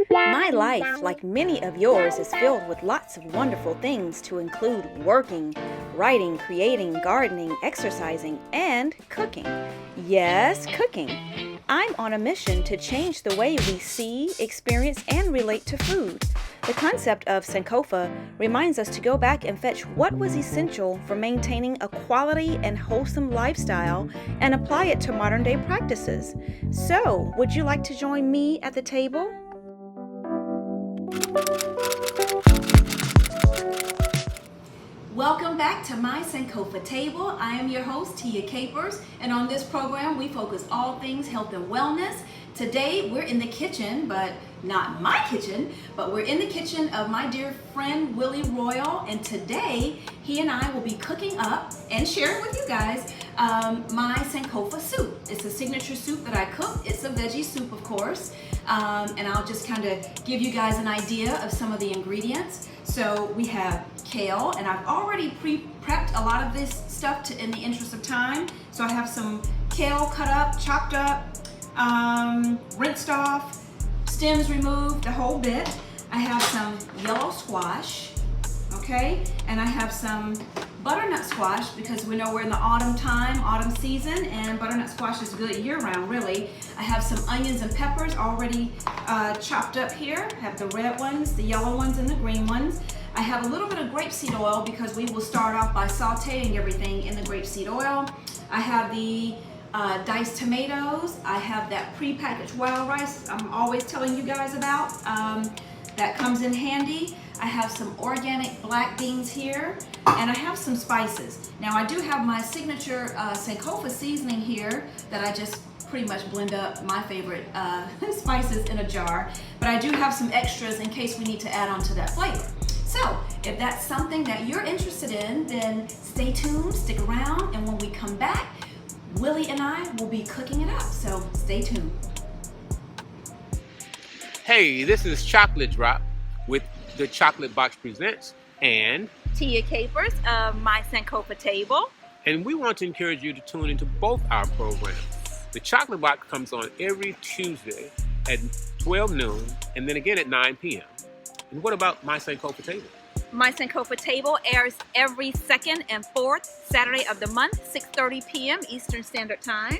My life, like many of yours, is filled with lots of wonderful things to include working, writing, creating, gardening, exercising, and cooking. Yes, cooking. I'm on a mission to change the way we see, experience, and relate to food. The concept of Sankofa reminds us to go back and fetch what was essential for maintaining a quality and wholesome lifestyle and apply it to modern day practices. So, would you like to join me at the table? Welcome back to my Sankofa table. I am your host, Tia Capers, and on this program we focus all things health and wellness. Today we're in the kitchen, but not my kitchen, but we're in the kitchen of my dear friend Willie Royal, and today he and I will be cooking up and sharing with you guys my Sankofa soup. It's a signature soup that I cook. It's a veggie soup, of course, and I'll just kind of give you guys an idea of some of the ingredients. So we have kale, and I've already pre-prepped a lot of this stuff in the interest of time. So I have some kale cut up, chopped up, rinsed off, stems removed, the whole bit. I have some yellow squash, okay? And I have some butternut squash because we know we're in the autumn season, and butternut squash is good year-round, really. I have some onions and peppers already chopped up here. I have the red ones, the yellow ones, and the green ones. I have a little bit of grape seed oil because we will start off by sauteing everything in the grape seed oil. I have the diced tomatoes. I have that pre-packaged wild rice I'm always telling you guys about. That comes in handy. I have some organic black beans here, and I have some spices. Now I do have my signature Sankofa seasoning here that I just pretty much blend up my favorite spices in a jar, but I do have some extras in case we need to add on to that flavor. So if that's something that you're interested in, then stay tuned, stick around, and when we come back, Willie and I will be cooking it up, so stay tuned. Hey, this is Chocolate Drop with the Chocolate Box Presents and Tia Capers of my Sankofa table. And we want to encourage you to tune into both our programs. The Chocolate Box comes on every Tuesday at 12 noon and then again at 9 p.m. And what about my Sankofa table? My Sankofa table airs every second and fourth Saturday of the month, 6:30 p.m. Eastern Standard Time.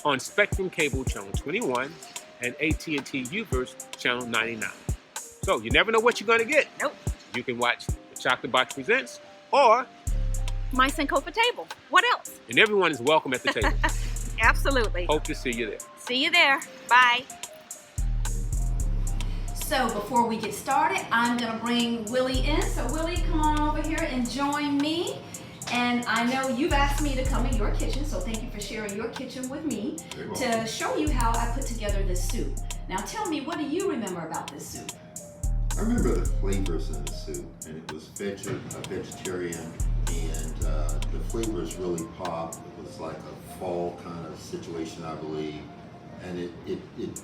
On Spectrum Cable Channel 21 and AT&T Uverse Channel 99. So you never know what you're going to get. Nope. You can watch the Chocolate Box Presents or my Sankofa table. What else? And everyone is welcome at the table. Absolutely. Hope to see you there. See you there. Bye. So before we get started, I'm going to bring Willie in. So Willie, come on over here and join me. And I know you've asked me to come in your kitchen, so thank you for sharing your kitchen with me to show you how I put together this soup. Now tell me, what do you remember about this soup? I remember the flavors in the soup, and it was vegetarian, and the flavors really popped. It was like a fall kind of situation, I believe, and it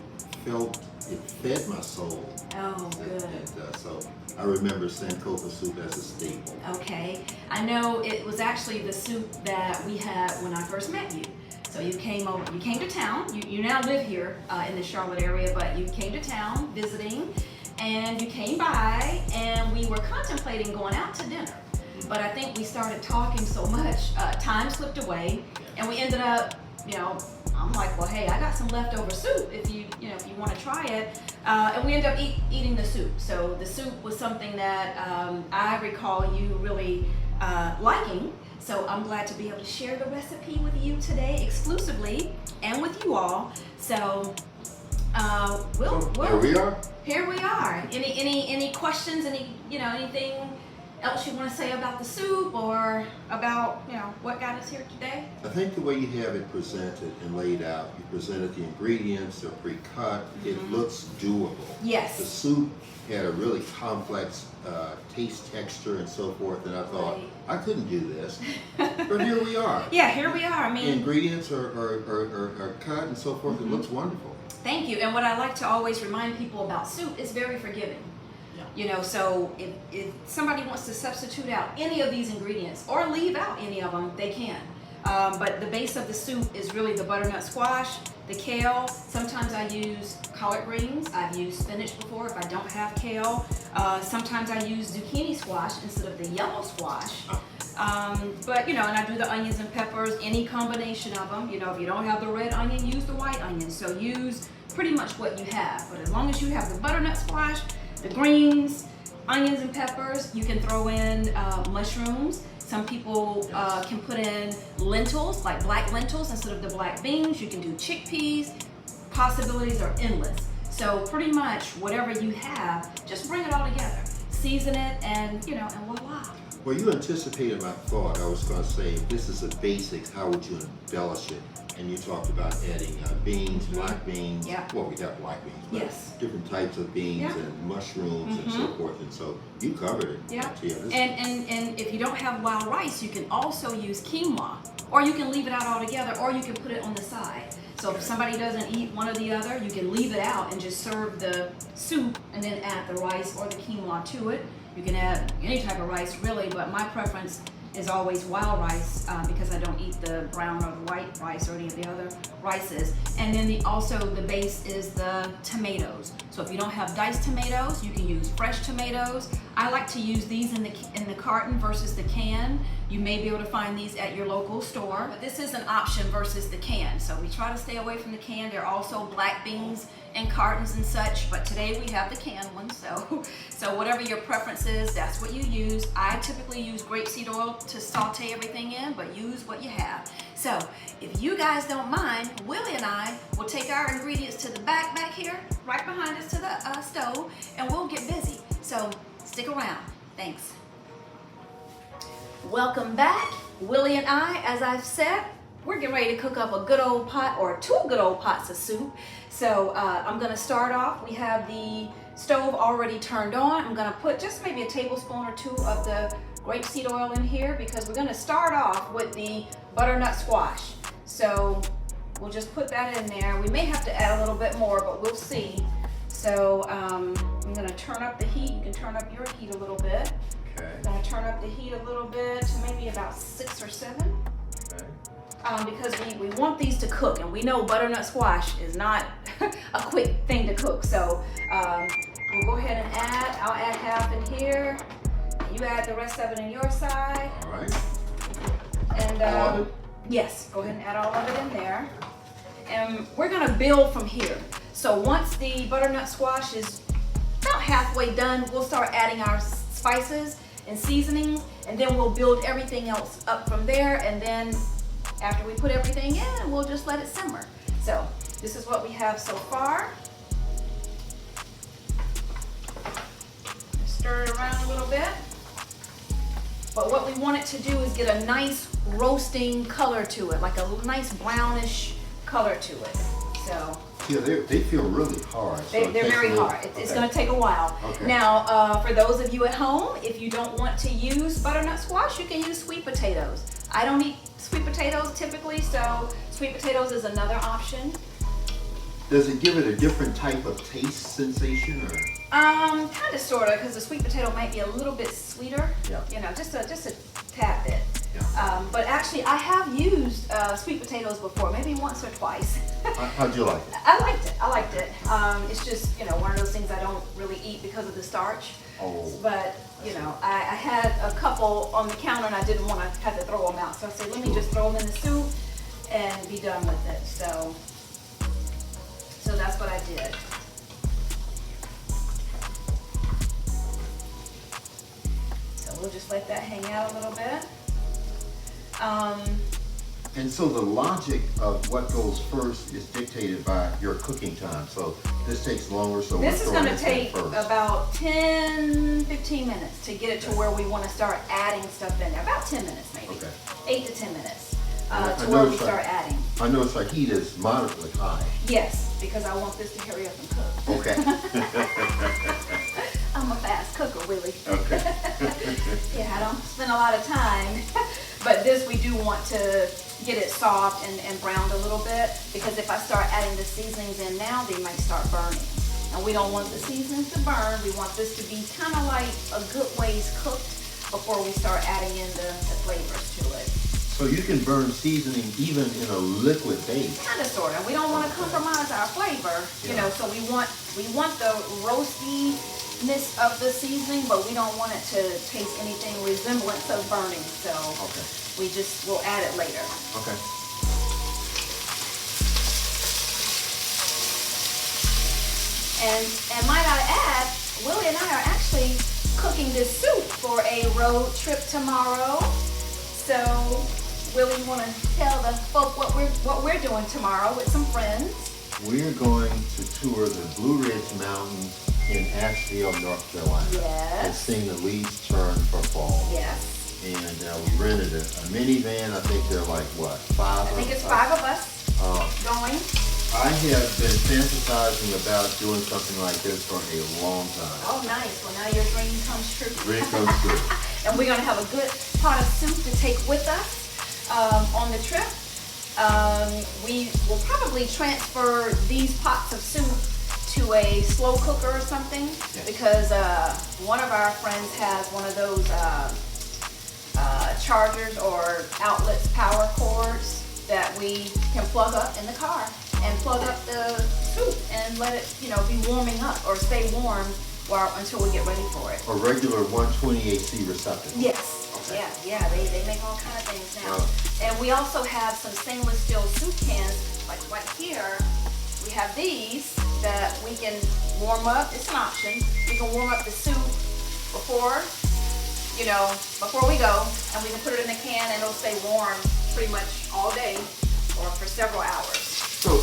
fed my soul. Oh, good. And so I remember Sankofa Soup as a staple. Okay. I know it was actually the soup that we had when I first met you. So you came to town. You now live here in the Charlotte area, but you came to town visiting, and you came by, and we were contemplating going out to dinner. But I think we started talking so much, time slipped away, and we ended up, I'm like, well, hey, I got some leftover soup if you want to try it. And we ended up eating the soup. So the soup was something that I recall you really liking. So I'm glad to be able to share the recipe with you today exclusively and with you all. So Here we are. Here we are. Any questions? Anything else you want to say about the soup or about what got us here today? I think the way you have it presented and laid out, you presented the ingredients, they're pre-cut, it looks doable. Yes. The soup had a really complex taste, texture, and so forth, and I thought, Right. I couldn't do this, but here we are. Yeah, here we are. I mean, The ingredients are cut and so forth, it looks wonderful. thank you. And what I like to always remind people about soup is very forgiving. So if somebody wants to substitute out any of these ingredients or leave out any of them, they can. But the base of the soup is really the butternut squash, the kale. Sometimes I use collard greens. I've used spinach before if I don't have kale. Sometimes I use zucchini squash instead of the yellow squash. But and I do the onions and peppers, any combination of them. If you don't have the red onion, use the white onion. So use pretty much what you have. But as long as you have the butternut squash, the greens, onions and peppers, you can throw in mushrooms. Some people can put in lentils, like black lentils instead of the black beans. You can do chickpeas. Possibilities are endless. So pretty much whatever you have, just bring it all together. Season it and voila. Well, you anticipated my thought. I was going to say, if this is the basics, how would you embellish it? And you talked about adding beans, black beans. Yeah. Well, we got black beans, but Yes. different types of beans and mushrooms and so forth. And so you covered it. Yeah. This And if you don't have wild rice, you can also use quinoa, or you can leave it out altogether, or you can put it on the side. So if somebody doesn't eat one or the other, you can leave it out and just serve the soup and then add the rice or the quinoa to it. You can add any type of rice really, but my preference is always wild rice because I don't eat the brown or the white rice or any of the other rices. And then also the base is the tomatoes. So if you don't have diced tomatoes, you can use fresh tomatoes. I like to use these in the carton versus the can. You may be able to find these at your local store, but this is an option versus the can. So we try to stay away from the can. There are also black beans in cartons and such, but today we have the canned ones. So whatever your preference is, that's what you use. I typically use grape seed oil to saute everything in, but use what you have. So if you guys don't mind, Willie and I will take our ingredients to the back here, right behind us to the stove, and we'll get busy. So stick around. Thanks. Welcome back. Willie and I, as I've said, we're getting ready to cook up a good old pot or two good old pots of soup. So I'm going to start off. We have the stove already turned on. I'm going to put just maybe a tablespoon or two of the grape seed oil in here because we're going to start off with the butternut squash. So we'll just put that in there. We may have to add a little bit more, but we'll see. So I'm going to turn up the heat. You can turn up your heat a little bit. Okay. I'm going to turn up the heat a little bit to maybe about 6 or 7. Okay. Because we want these to cook, and we know butternut squash is not a quick thing to cook. So we'll go ahead and I'll add half in here. You add the rest of it on your side. All right. And all of it? Yes, go ahead and add all of it in there. And we're gonna build from here. So once the butternut squash is about halfway done, we'll start adding our spices and seasonings, and then we'll build everything else up from there. And then after we put everything in, we'll just let it simmer. So this is what we have so far. Stir it around a little bit. But what we want it to do is get a nice roasting color to it, like a nice brownish color to it. So Yeah, they feel really hard. So they're very hard. It's going to take a while. Okay. Now, for those of you at home, if you don't want to use butternut squash, you can use sweet potatoes. I don't eat sweet potatoes typically, so sweet potatoes is another option. Does it give it a different type of taste sensation, or? Kind of, sort of, because the sweet potato might be a little bit sweeter. Yeah. You know, just a tad bit. Yeah. But actually, I have used sweet potatoes before, maybe once or twice. How'd you like it? I liked it. It's just, one of those things I don't really eat because of the starch. Oh. But, I had a couple on the counter and I didn't want to have to throw them out. So I said, let me just throw them in the soup and be done with it. So that's what I did. So we'll just let that hang out a little bit. And so the logic of what goes first is dictated by your cooking time. So this takes longer, so This is going to in take first. about 10, 15 minutes to get it to where we want to start adding stuff in there. About 10 minutes maybe. Okay. 8 to 10 minutes I to where we noticed start adding. I notice our heat is moderately high. Yes, because I want this to hurry up and cook. Okay. I'm a fast cooker, Willie. Okay. Yeah, I don't spend a lot of time. But this we do want to get it soft and browned a little bit, because if I start adding the seasonings in now, they might start burning. And we don't want the seasonings to burn. We want this to be kind of like a good ways cooked before we start adding in the flavors to it. So you can burn seasoning even in a liquid base. Kind of, sort of. We don't want to compromise our flavor, you know. So we want the roastiness of the seasoning, but we don't want it to taste anything resemblance of burning. So we'll add it later. Okay. And might I add, Willie and I are actually cooking this soup for a road trip tomorrow. So, Willie, you want to tell the folk what we're doing tomorrow with some friends? We're going to tour the Blue Ridge Mountains in Asheville, North Carolina. Yes. And sing the leaves turn for fall. Yes. And we rented a minivan. I think they're like, what, 5 of us? I think it's 5 of us going. I have been fantasizing about doing something like this for a long time. Oh, nice. Well, now your dream comes true. Dream comes true. And we're going to have a good pot of soup to take with us on the trip. We will probably transfer these pots of soup to a slow cooker or something, because one of our friends has one of those chargers or outlets, power cords that we can plug up in the car and plug up the soup and let it, be warming up or stay warm until we get ready for it. A regular 120 AC receptacle. Yes. Okay. Yeah. They make all kind of things now. And we also have some stainless steel soup cans, like right here. We have these that we can warm up. It's an option. We can warm up the soup before we go, and we can put it in the can and it'll stay warm pretty much all day or for several hours. So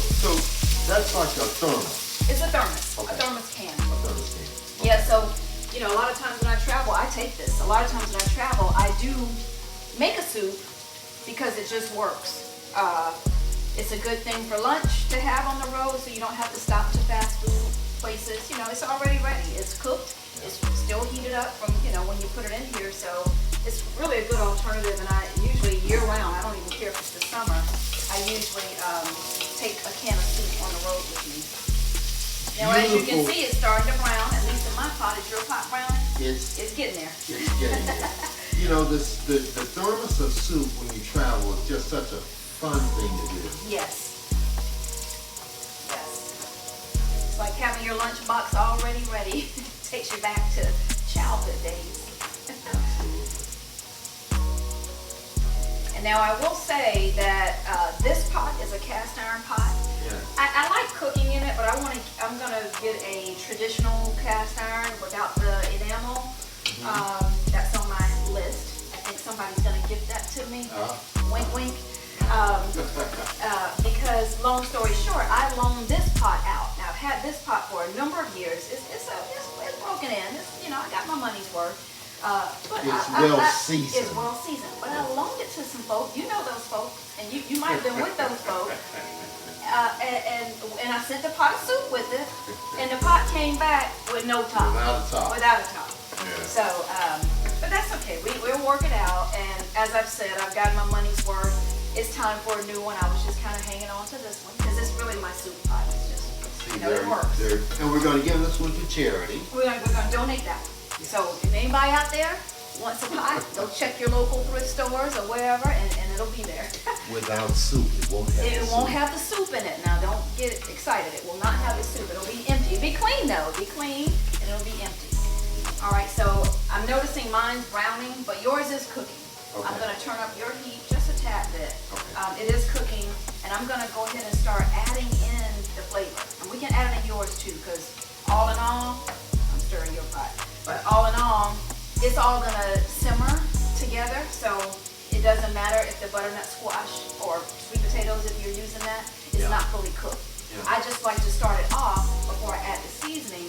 that's like a thermos. It's a thermos, Okay. a thermos can. A thermos can. Yeah, so, a lot of times when I travel, I take this. A lot of times when I travel, I do make a soup because it just works. It's a good thing for lunch to have on the road, so you don't have to stop to fast food places. It's already ready. It's cooked. It's still heated up from, when you put it in here. So it's really a good alternative, and I usually year-round, I don't even care if it's the summer, I usually take a can of soup on the road with me. Now, as you can see, it's starting to brown. At least in my pot. Is your pot browning? It's getting there. It's getting there. The thermos of soup when you travel is just such a fun thing to do. Yes. It's like having your lunchbox already ready. Takes you back to childhood days. And now I will say that this pot is a cast iron pot. Yeah. I like cooking in it, but I'm gonna get a traditional cast iron without the enamel. That's on my list. I think somebody's gonna gift that to me. Wink, wink. Because long story short, I loaned this pot out. Now I've had this pot for a number of years. It's broken in. I got my money's worth. But it's well seasoned. It's well seasoned. But I loaned it to some folk. You know those folk, and you might have been with those folk. And I sent the pot of soup with it, and the pot came back with no top. Without a top. Yeah. So, but that's okay. We'll work it out. And as I've said, I've got my money's worth. It's time for a new one. I was just kind of hanging on to this one because it's really my soup pot. It's just, it works. And we're going to give this one to charity. We're going to donate that one. So if anybody out there wants a pot, go check your local thrift stores or wherever, and it'll be there. Without soup, it won't have It won't have the soup in it. Now, don't get excited. It will not have the soup. It'll be empty. It'll be clean, though. It'll be clean, and it'll be empty. All right, so I'm noticing mine's browning, but yours is cooking. Okay. I'm going to turn up your heat just a tad bit. Okay. It is cooking, and I'm going to go ahead and start adding in the flavor. And we can add it in yours, too, because all in all, I'm stirring your pot, but all in all, it's all going to simmer together, so it doesn't matter if the butternut squash or sweet potatoes, if you're using that, is not fully cooked. Yeah. I just like to start it off before I add the seasoning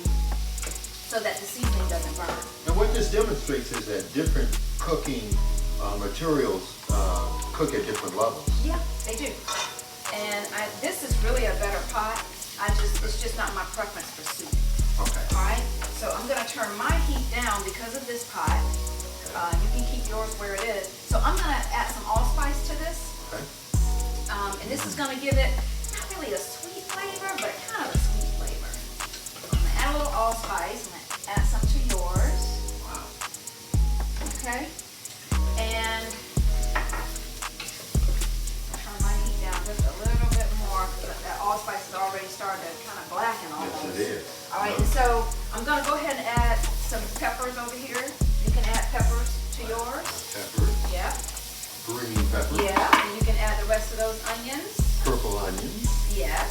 so that the seasoning doesn't burn. And what this demonstrates is that different cooking materials cook at different levels. Yeah, they do. And this is really a better pot. It's just not my preference for soup. Okay. All right, so I'm going to turn my heat down because of this pot. You can keep yours where it is. So I'm going to add some allspice to this. Okay. And this is going to give it not really a sweet flavor, but kind of a sweet flavor. I'm going to add a little allspice. I'm going to add some to yours. Wow. Okay. And right, and so I'm gonna go ahead and add some peppers over here. You can add peppers to yours. Pepper. Yeah. Green pepper. Yeah, and you can add the rest of those onions. Purple onions. Yes.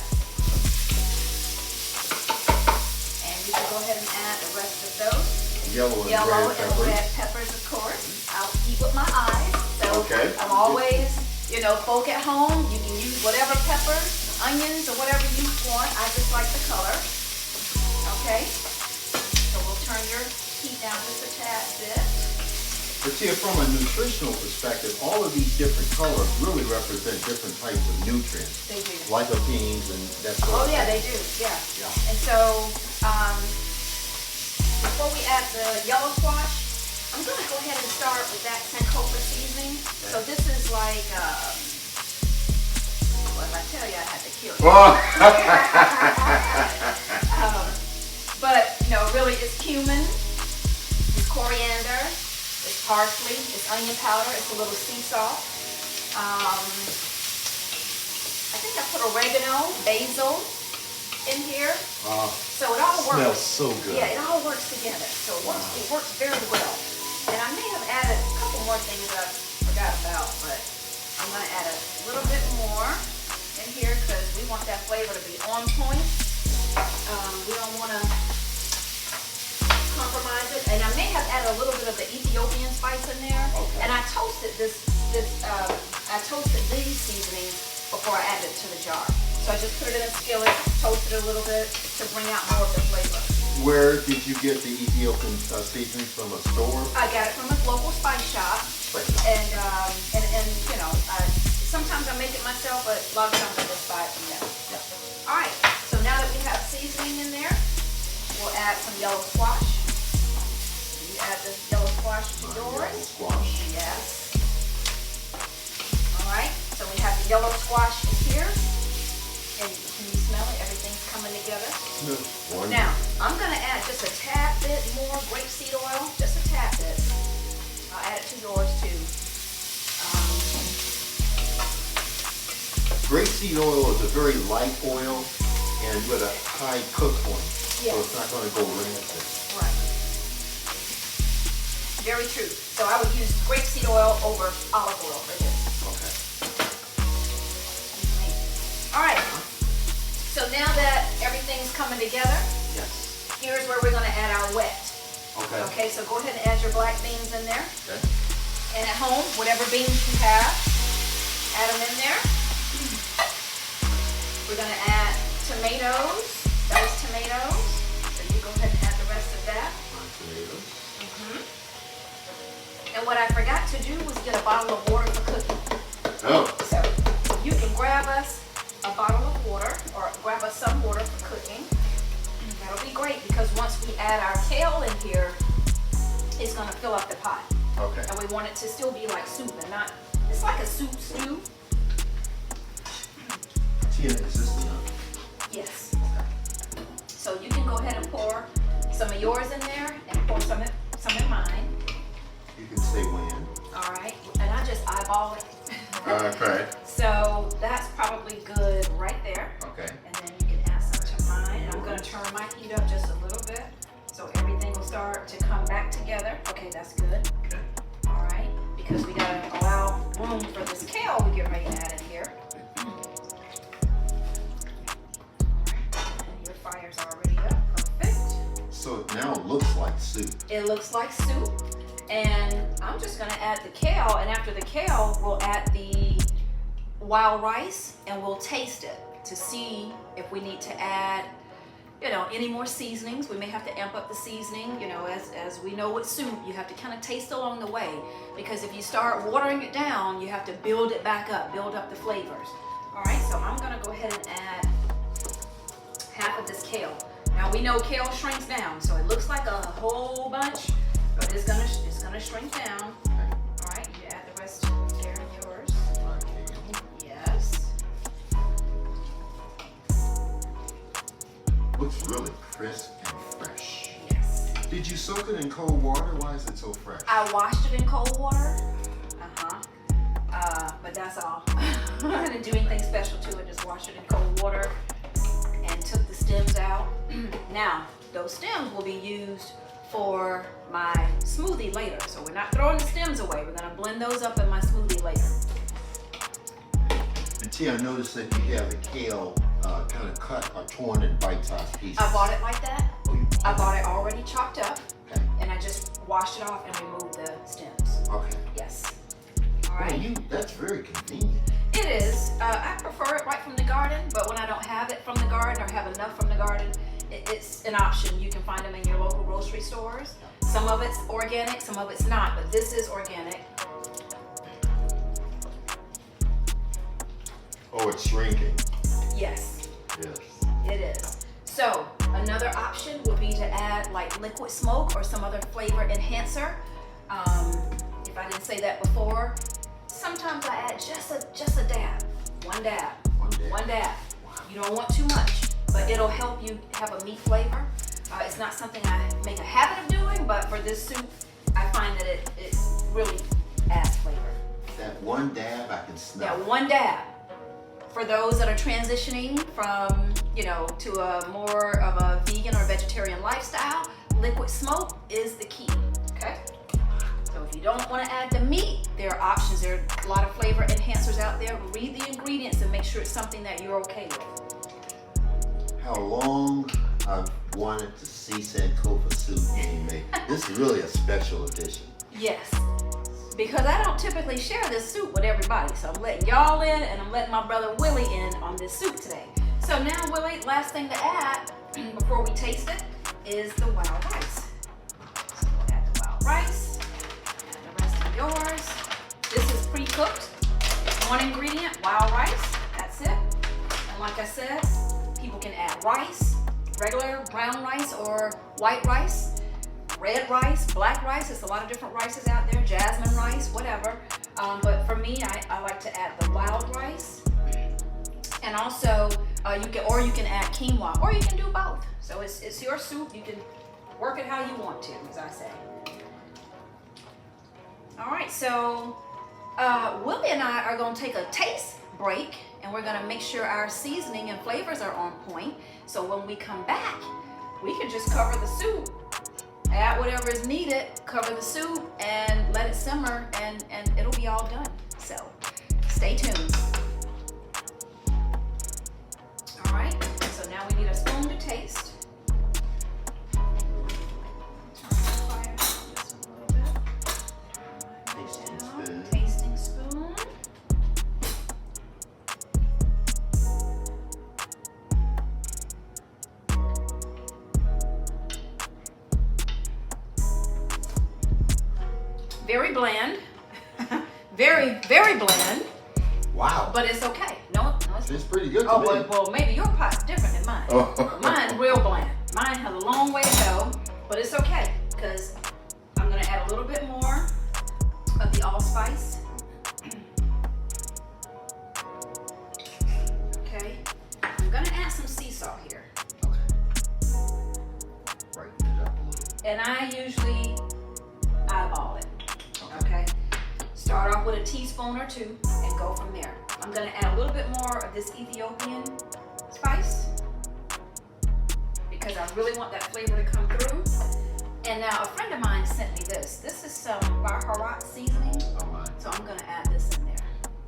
And you can go ahead and add the rest of those. Yellow and Yellow red and peppers. red peppers, of course. I'll eat with my eyes. So Okay. I'm always, you know, folk at home, you can use whatever peppers, onions, or whatever you want. I just like the color. Okay. So we'll turn your heat down just a tad bit. But Tia, from a nutritional perspective, all of these different colors really represent different types of nutrients. They do. Lycopenes and that sort Oh of yeah, thing. they do. Yeah. Yeah. And so before we add the yellow squash, I'm gonna go ahead and start with that Sankofa seasoning. So this is like, well, if I tell you, I have to kill you. But no, really, it's cumin, it's coriander, it's parsley, it's onion powder, it's a little sea salt. I think I put oregano, basil in here. So it all works. Smells so good. Yeah, it all works together. So it works very well. And I may have added a couple more things that I forgot about, but I'm going to add a little bit more in here because we want that flavor to be on point. We don't want to compromise it. And I may have added a little bit of the Ethiopian spice in there. Okay. And I toasted I toasted these seasonings before I added it to the jar. So I just put it in a skillet, toasted it a little bit to bring out more of the flavor. Where did you get the Ethiopian seasoning from? A store? I got it from a local spice shop. And you know, sometimes I make it myself, but a lot of times I just buy it from them. Yeah. All right, so now that we have seasoning in there, we'll add some yellow squash. You add the yellow squash to yours. Yellow squash. Yes. All right, so we have the yellow squash in here. And can you smell it? Everything's coming together. One. Now, I'm going to add just a tad bit more grape seed oil, just a tad bit. I'll add it to yours too. Grape seed oil is a very light oil and with a high cook point. Yes. So it's not going to go rancid. Right. Very true. So I would use grape seed oil over olive oil for this. Okay. All right. So now that everything's coming together, Yes. here's where we're going to add our wet. Okay. Okay, so go ahead and add your black beans in there. Okay. And at home, whatever beans you have, add them in there. We're going to add tomatoes, diced tomatoes. So you go ahead and add the rest of that. My tomatoes. And what I forgot to do was get a bottle of water for cooking. Oh. So you can grab us a bottle of water or grab us some water for cooking. That'll be great because once we add our kale in here, it's going to fill up the pot. Okay. And we want it to still be like soup and not, it's like a soup stew. Tia, is this enough? Yes. So you can go ahead and pour some of yours in there and pour some in mine. You can say when. All right. And I just eyeball it. Okay. So that's probably good right there. Okay. And then you can add some to mine. And I'm going to turn my heat up just a little bit so everything will start to come back together. Okay, that's good. Okay. All right. Because we got to allow room for this kale we get ready to add in here. And your fire's already up. Perfect. So it now looks like soup. It looks like soup. And I'm just going to add the kale. And after the kale, we'll add the wild rice and we'll taste it to see if we need to add, you know, any more seasonings. We may have to amp up the seasoning. You know, as we know with soup, you have to kind of taste along the way, because if you start watering it down, you have to build it back up, build up the flavors. All right, so I'm going to go ahead and add half of this kale. Now we know kale shrinks down, so it looks like a whole bunch, but it's gonna shrink down. All right, you add the rest there in yours. Yes. Looks really crisp and fresh. Yes. Did you soak it in cold water? Why is it so fresh? I washed it in cold water. But that's all. I didn't do anything special to it. Just washed it in cold water and took the stems out. Now, those stems will be used for my smoothie later. So we're not throwing the stems away. We're gonna blend those up in my smoothie later. And T, I noticed that you have the kale kind of cut or torn in bite-sized pieces. I bought it like that. Oh, you I bought it already chopped up, Okay. and I just washed it off and removed the stems. Okay. Yes. All Well, right. that's very convenient. It is. I prefer it right from the garden, but when I don't have it from the garden or have enough from the garden, it's an option. You can find them in your local grocery stores. Some of it's organic, some of it's not, but this is organic. Oh, it's shrinking. Yes, Yes. it is. So another option would be to add like liquid smoke or some other flavor enhancer. If I didn't say that before, sometimes I add just a dab, one dab. You don't want too much, but it'll help you have a meat flavor. It's not something I make a habit of doing, but for this soup, I find that it really adds flavor. That one dab I can smell. Now, one dab. For those that are transitioning from, to a more of a vegan or vegetarian lifestyle, liquid smoke is the key, okay? So if you don't want to add the meat, there are options. There are a lot of flavor enhancers out there. Read the ingredients and make sure it's something that you're okay with. How long I've wanted to see Sankofa Soup being made. This is really a special edition. Yes, because I don't typically share this soup with everybody. So I'm letting y'all in and I'm letting my brother Willie in on this soup today. So now, Willie, last thing to add before we taste it is the wild rice. So we'll add the wild rice, add the rest of yours. This is pre-cooked. One ingredient, wild rice, that's it. And like I said, people can add rice, regular brown rice or white rice. Red rice, black rice, there's a lot of different rices out there, jasmine rice, whatever. But for me, I like to add the wild rice. And also, you can add quinoa, or you can do both. So it's your soup, you can work it how you want to, as I say. All right, so Willie and I are gonna take a taste break, and we're gonna make sure our seasoning and flavors are on point. So when we come back, we can just cover the soup, add whatever is needed, cover the soup, and let it simmer, and it'll be all done. So stay tuned. All right, so now we need a spoon to taste. Turn the fire down just a little bit. Tasting Down, spoon. tasting spoon. Very bland. Very, very bland, Wow. but it's okay. No, It's pretty good to oh, me. well, maybe your pot's different than mine. Oh. Mine's real bland. Mine has a long way to go, but it's okay because I'm gonna add a little bit more of the allspice. Okay, I'm gonna add some sea salt here. Okay. Brighten it up a little. And I usually eyeball it, okay? Start off with a teaspoon or two and go from there. I'm gonna add a little bit more of this Ethiopian spice because I really want that flavor to come through. And now a friend of mine sent me this. This is some Baharat seasoning. Oh my. So I'm gonna add this in there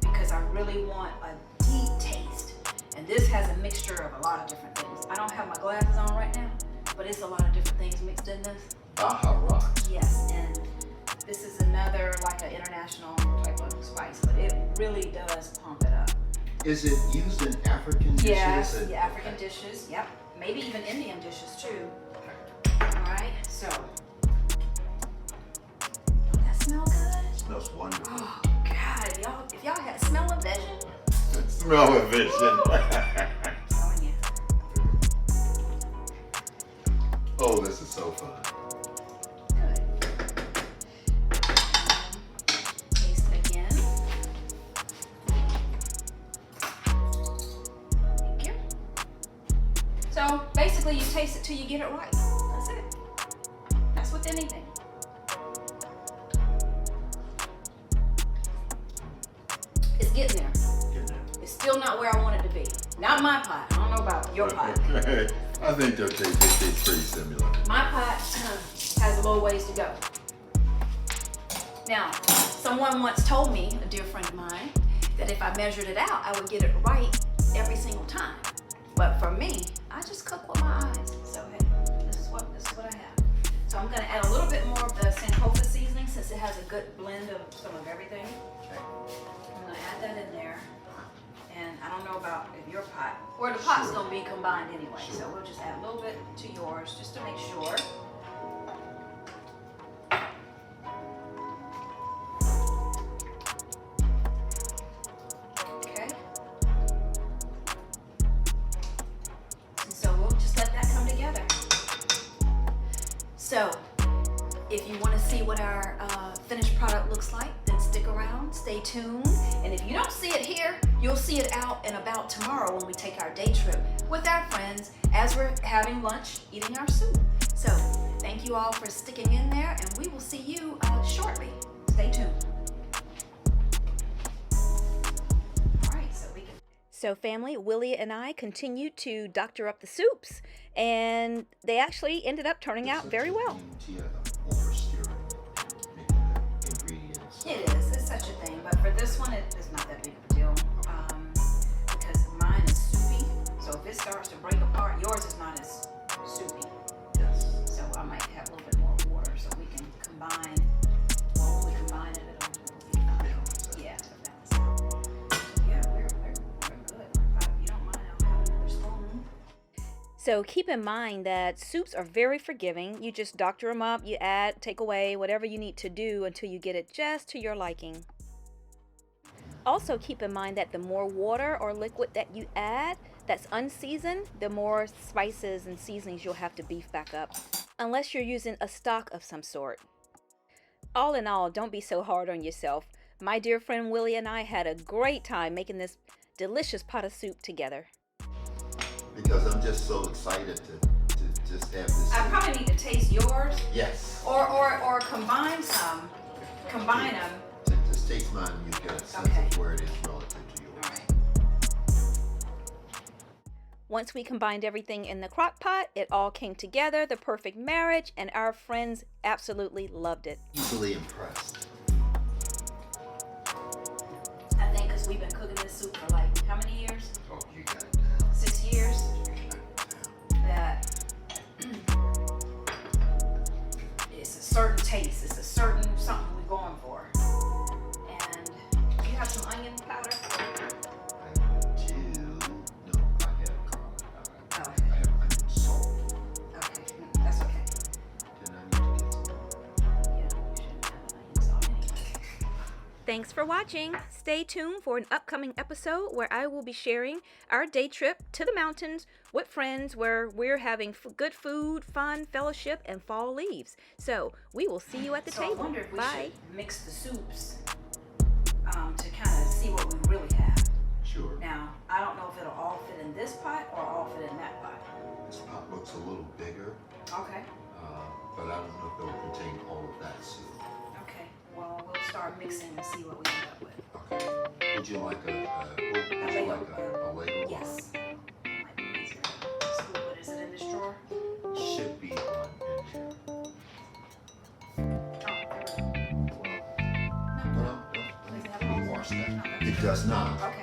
because I really want a deep taste. And this has a mixture of a lot of different things. I don't have my glasses on right now, but it's a lot of different things mixed in this. Baharat. Yes, and this is another like an international type of spice, but it really does pump it up. Is it used in African dishes? Yes, And- the African dishes, yep. Maybe even Indian dishes too. Okay. All right, so. That smell good? It smells wonderful. Oh God, if y'all had smell of vision, Smell of vision. I'm telling you. Oh, this is so fun. Good. Taste it again. Thank you. So basically you taste it till you get it right. That's it. That's with anything. It's getting there. Getting it. It's still not where I want it to be. be. Not my pot. I don't know about your pot. I think they taste pretty similar. My pot has a little ways to go. Now, someone once told me, a dear friend of mine, that if I measured it out, I would get it right every single time. But for me, I just cook with my eyes. So hey, this is what I have. So I'm gonna add a little bit more of the Sankofa seasoning since it has a good blend of some of everything. I'm gonna add that in there. And I don't know about if your pot, or the pot's gonna be combined anyway. So we'll just add a little bit to yours just to make sure. Okay. And so we'll just let that come together. So if you want to see what our finished product looks like, then stick around, stay tuned. And if you don't see it here, you'll see it out and about tomorrow when we take our day trip with our friends as we're having lunch, eating our soup. So thank you all for sticking in there, and we will see you shortly. Stay tuned. All right, So family, Willie and I continued to doctor up the soups, and they actually ended up turning out very well. It is. It's such a thing. But for this one, it's not that big of a deal because mine is soupy. So if it starts to break apart, yours is not as soupy. Yes. So I might have a little bit more water so we can combine. Well, when we combine it, it'll be fine. Yeah, it'll balance out. So yeah, we're good. If you don't mind, I'll have another spoon. So keep in mind that soups are very forgiving. You just doctor them up, you add, take away, whatever you need to do until you get it just to your liking. Also keep in mind that the more water or liquid that you add that's unseasoned, the more spices and seasonings you'll have to beef back up, unless you're using a stock of some sort. All in all, don't be so hard on yourself. My dear friend Willie and I had a great time making this delicious pot of soup together. Because I'm just so excited to just have this. I probably need to taste yours. Yes. Or combine some. Combine them. Just taste mine and you get a sense of where it is relative to yours. All right. Once we combined everything in the crock pot, it all came together, the perfect marriage, and our friends absolutely loved it. Easily impressed. I think because we've been cooking this soup for like how many years? Oh, you got it down. 6 years. That it's a certain taste, it's a certain something we're going for. And you have some onion powder? I do. No, I have garlic powder. Okay. I have onion salt. Okay, that's okay. Then I need to get some. Yeah, you shouldn't have onion salt anyway. Thanks for watching. Stay tuned for an upcoming episode where I will be sharing our day trip to the mountains with friends where we're having good food, fun, fellowship, and fall leaves. So we will see you at the table. I wonder if we should mix the soups to kind of see what we really have. Sure. Now, I don't know if it'll all fit in this pot or all fit in that pot. This pot looks a little bigger, Okay. but I don't know if it'll contain all of that soup. Okay. Well, we'll start mixing and see what we end up with. Okay. Would you like a ladle? Yes. Might be easier. Scoop it. Is it in this drawer? Should be one in here. Oh, there we go. Well, Does it have a hole? wash that. No, that's It does not. okay.